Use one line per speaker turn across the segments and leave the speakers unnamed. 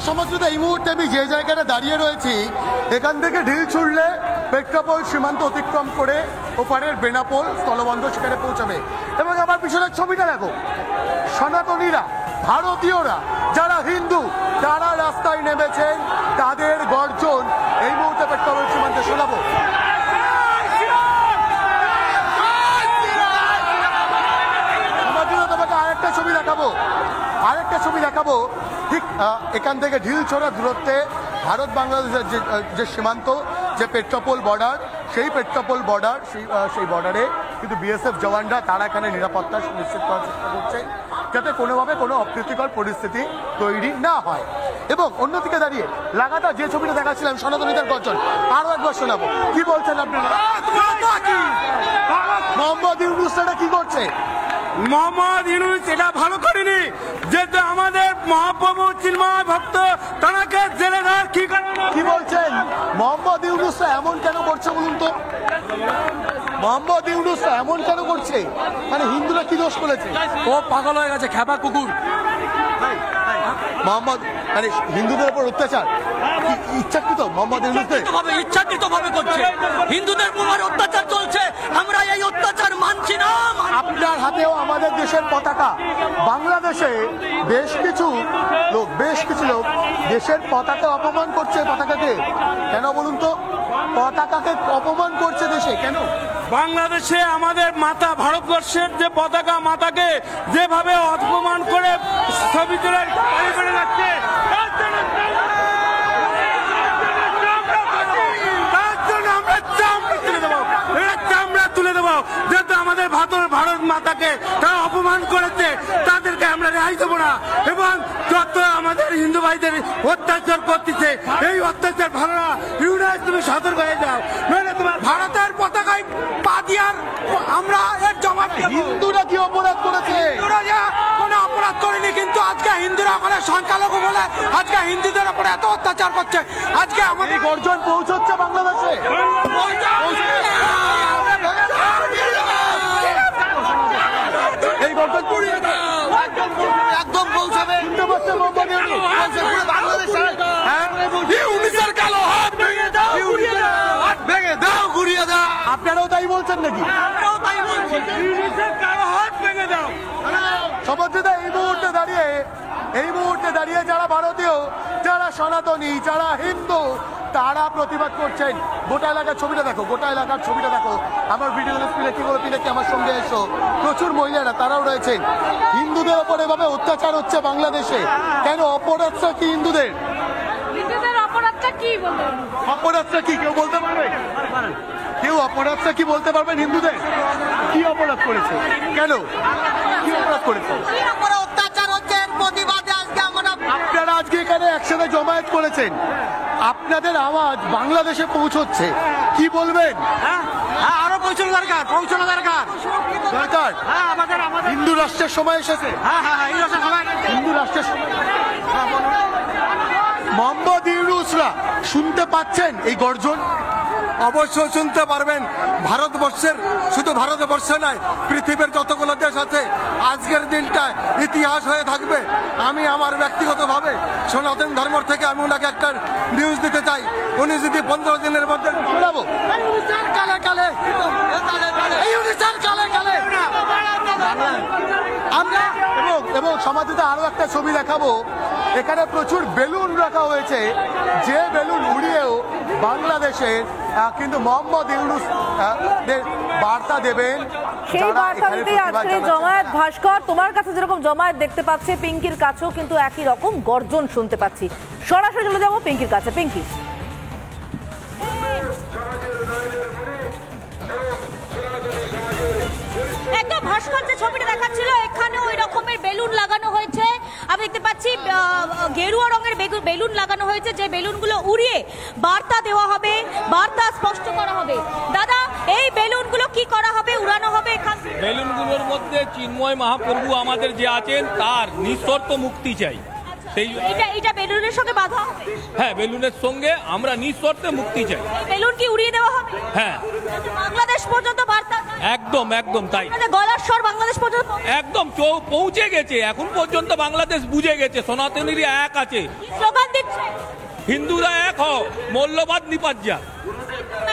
সমাজটা এই মুহূর্তে আমি যে জায়গাটা দাঁড়িয়ে রয়েছি এখান থেকে ঢিল ছুড়লে পেট্রাপোল সীমান্ত অতিক্রম করে ওপারের বেনাপোল স্থলবন্দর সেখানে পৌঁছাবে। এবং আমার পিছনের ছবিটা দেখো, সনাতনীরা, ভারতীয়রা যারা হিন্দু তারা রাস্তায় নেমেছেন, তাদের গর্জন এই মুহূর্তে পেট্রাপোল সীমান্তে শোনাবো। আরেকটা ছবি দেখাবো ঠিক এখান থেকে ঢিল ছোড়া দূরত্বে ভারত বাংলাদেশের যে সীমান্ত, যে পেট্রাপোল বর্ডার, সেই পেট্রাপোল বর্ডার, সেই বর্ডারে কিন্তু বিএসএফ জওয়ানরা তারা এখানে নিরাপত্তা সুনিশ্চিত করার চেষ্টা করছে যাতে কোনোভাবে কোনো অপ্রীতিকর পরিস্থিতি তৈরি না হয়। এবং অন্যদিকে দাঁড়িয়ে লাগাতার যে ছবিটা দেখাচ্ছিলাম সনাতনীদের গর্জন, আরো একবার শোনাবো। কি বলছেন আপনারা? মোহাম্মদ ইউনূসটা কি করছে?
মোহাম্মদ ইউনূস এটা ভালো করেনি, যেহেতু আমাদের মহাপ্রভু চিন্ময় ভক্ত তাকে জেলে দেওয়ার কি কারণ?
কি বলছেন? মোহাম্মদ ইউনূসটা এমন কেন করছে বলুন তো? মোহাম্মদ ইউনূসটা এমন কেন করছে? মানে হিন্দুরা কি দোষ করেছে?
ও পাগল হয়ে গেছে, খেপা কুকুর।
মোহাম্মদ মানে হিন্দুদের উপর অত্যাচার ইচ্ছাকৃত মোহাম্মদ
ইচ্ছাকৃতভাবে করছে, হিন্দুদের উপর অত্যাচার চলছে, আমরা এই অত্যাচার মানছি না।
আপনার হাতেও আমাদের দেশের পতাকা। বাংলাদেশে বেশ কিছু লোক দেশের পতাকা অপমান করছে। পতাকাকে কেন বলুন তো? পতাকাকে অপমান করছে দেশে কেন?
বাংলাদেশে আমাদের মাতা, ভারতবর্ষের যে পতাকা, মাতাকে যেভাবে অপমান করে ছবি তোলা করে যাচ্ছে, তার জন্য আমরা চামড়া তুলে দেবো। যেহেতু আমাদের ভারত মাতাকে তারা অপমান করেছে, তাদেরকে আমরা রেহাই দেবো না। এবং যত আমাদের হিন্দু ভাইদের অত্যাচার করতেছে, এই অত্যাচার ভালো না। ইউনাইট তুমি সতর্ক হয়ে যাও, নইলে তোমার ভারতের পতাকায় পা দিয়ার আমরা এর জবাব।
হিন্দুরা কি অপরাধ করেছে?
কোনো অপরাধ করেনি, কিন্তু আজকে হিন্দুরা ওখানে সংখ্যালঘু বলে আজকে হিন্দুদের উপরে এত অত্যাচার করছে। আজকে আমাদের
গর্জন পৌঁছচ্ছে বাংলাদেশে। এই গর্জন
একদম পৌঁছাবে।
আপনারাও তাই বলছেন নাকি? সমাজটা এই মুহূর্তে দাঁড়িয়ে যারা ভারতীয়, যারা সনাতনী, যারা হিন্দু, তারা প্রতিবাদ করছেন। গোটা এলাকার ছবিটা দেখো, আমার ভিডিও পিনাকি আমার সঙ্গে এসো। প্রচুর মহিলারা তারাও রয়েছেন। হিন্দুদের ওপর এভাবে অত্যাচার হচ্ছে বাংলাদেশে কেন? অপরাধটা কি হিন্দুদের?
অপরাধটা
কি কেউ বলতে পারবে? অপরাধটা কি বলতে পারবেন? হিন্দুদের কি অপরাধ করেছে? কেন কি অপরাধ করেছে?
অত্যাচার হচ্ছে, প্রতিবাদে আজকে আমরা
আপনারা আজকে এখানে একসাথে জমায়েত করেছেন, আপনাদের আওয়াজ বাংলাদেশে পৌঁছচ্ছে, কি বলবেন?
আরো পৌঁছানো দরকার।
হিন্দু রাষ্ট্রের সময় এসেছে। হিন্দু রাষ্ট্রের সময়। মোহাম্মদ ইউনূসরা শুনতে পাচ্ছেন এই গর্জন?
অবশ্যই শুনতে পারবেন। ভারতবর্ষের, শুধু ভারতবর্ষ নয়, পৃথিবীর যতগুলো দেশ আছে, আজকের দিনটা ইতিহাস হয়ে থাকবে। আমি আমার ব্যক্তিগতভাবে সনাতন ধর্ম থেকে আমি ওনাকে একটা নিউজ দিতে চাই। উনি যদি 15 দিনের মধ্যে
আমরা এবং সমাজে আরো একটা ছবি দেখাবো। এখানে প্রচুর বেলুন রাখা হয়েছে, যে বেলুন উড়িয়েও বাংলাদেশের কিন্তু মোহাম্মদ ইউনূস বার্তা দেবেন।
সেই বার্তা দিতেই আজকে জমায়েত। ভাস্কর, তোমার কাছে যেরকম জমায়েত দেখতে পাচ্ছে, পিঙ্কির কাছেও কিন্তু একই রকম গর্জন শুনতে পাচ্ছি। সরাসরি চলে যাবো পিঙ্কির কাছে। পিঙ্কি,
একটা ভাস্কর যে ছবিটা দেখাচ্ছিল, এখানে ওই রকমের বেলুন লাগানো হয়েছে। আমি দেখতে পাচ্ছি গেরুয়া রঙের বেলুন লাগানো হয়েছে, যে বেলুনগুলো উড়িয়ে বার্তা দেওয়া হবে, বার্তা স্পষ্ট করা হবে। দাদা, এই বেলুনগুলো কি করা হবে, উড়ানো হবে?
বেলুনগুলোর মধ্যে চিন্ময় মহাপ্রভু আমাদের যে আছেন তার নিঃশর্ত মুক্তি চাই। সেই
এইটা বেলুনের সঙ্গে বাধা হবে?
হ্যাঁ, বেলুনের সঙ্গে আমরা নিঃশর্তে মুক্তি চাই।
এই বেলুন কি উড়িয়ে দেওয়া হবে?
হ্যাঁ,
বাংলাদেশ পর্যন্ত বার্তা
একদম একদম তাই,
আপনাদের গলার স্বর বাংলাদেশ পর্যন্ত
একদম পৌঁছে গেছে। এখন পর্যন্ত বাংলাদেশ বুঝে গেছে সনাতনীরা এক আছে,
স্লোগান দিচ্ছে।
হিন্দুরা এক হও, মূল্যবাদ নিপাত যা।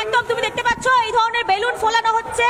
একদম তুমি দেখতে পাচ্ছ এই ধরনের বেলুন ফোলানো হচ্ছে।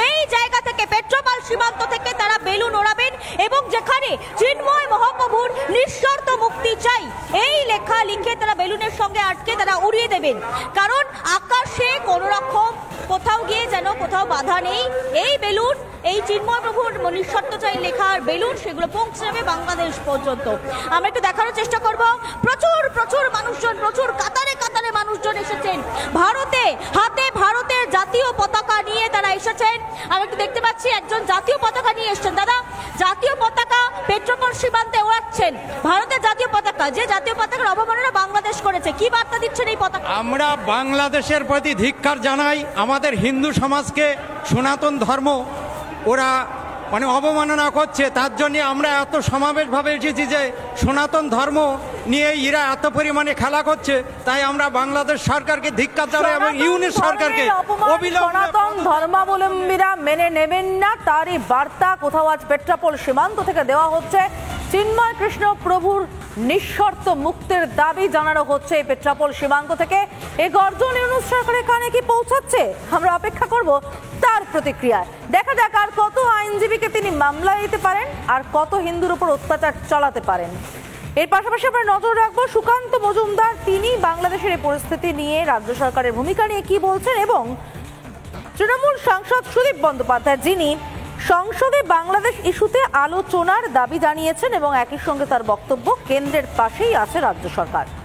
এই জায়গা থেকে পেট্রোপাল সীমান্ত থেকে তারা বেলুন ওড়াবেন এবং যেখানে চিন্ময় মহাপ্রভুর নিঃশর্ত মুক্তি চাই এই লেখা লিখে তারা বেলুনের সঙ্গে আটকে তারা উড়িয়ে দেবেন। কারণ আকাশে কোনো রকম কোথাও গিয়ে যেন কোথাও বাধা নেই। এই বেলুন, এই চিন্ময় প্রভুর নিঃশর্ত চাই লেখার বেলুন, সেগুলো পৌঁছে যাবে বাংলাদেশ পর্যন্ত। আমরা একটু দেখানোর চেষ্টা করব। প্রচুর প্রচুর মানুষজন, প্রচুর কাতারে কাতারে মানুষজন এসেছেন ভারতে, হাতে ভারতের জাতীয় পতাকা নিয়ে তারা এসেছেন। আমরা একটু দেখতে পাচ্ছি একজন জাতীয় পতাকা নিয়ে এসেছেন। দাদা, জাতীয় পতাকা পেট্রোপল সীমান্তে ওড়াচ্ছেন, ভারতের জাতীয় পতাকা, যে জাতীয় পতাকার অবমাননা বাংলাদেশ করেছে, কি বার্তা দিচ্ছেন এই পতাকা?
আমরা বাংলাদেশের প্রতি ধিক্কার জানাই। আমাদের হিন্দু সমাজকে সনাতন ধর্ম ওরা অবমাননা করছে, তার জন্য আমরা এত সমাবেশভাবে এসেছি যে সনাতন ধর্ম নিয়ে এরা এত পরিমাণে খেলা করছে, তাই আমরা বাংলাদেশ সরকারকে ধিক্কার জানাই এবং ইউনিট সরকারকে
সনাতন ধর্মাবলম্বীরা মেনে নেবেন না, তারই বার্তা কোথাও আজ পেট্রাপোল সীমান্ত থেকে দেওয়া হচ্ছে। চিন্ময় কৃষ্ণ প্রভুর নিঃশর্ত মুক্তির দাবি জানানো হচ্ছে এই পেট্রাপোল সীমান্ত থেকে। এই গর্জন ইউনূস সরকারের কানে কি পৌঁছাচ্ছে? আমরা অপেক্ষা করব তার প্রতিক্রিয়ায়। দেখা যাক আর কত আইনজীবীকে তিনি মামলা দিতে পারেন, আর কত হিন্দুর উপর অত্যাচার চালাতে পারেন। এর পাশাপাশি আমরা নজর রাখবো সুকান্ত মজুমদার, তিনি বাংলাদেশের এই পরিস্থিতি নিয়ে রাজ্য সরকারের ভূমিকা নিয়ে কি বলছেন, এবং তৃণমূল সাংসদ সুদীপ বন্দ্যোপাধ্যায়, যিনি সংসদে বাংলাদেশ ইস্যুতে আলোচনার দাবি জানিয়েছেন এবং একই সঙ্গে তার বক্তব্য কেন্দ্রের পাশেই আছে রাজ্য সরকার।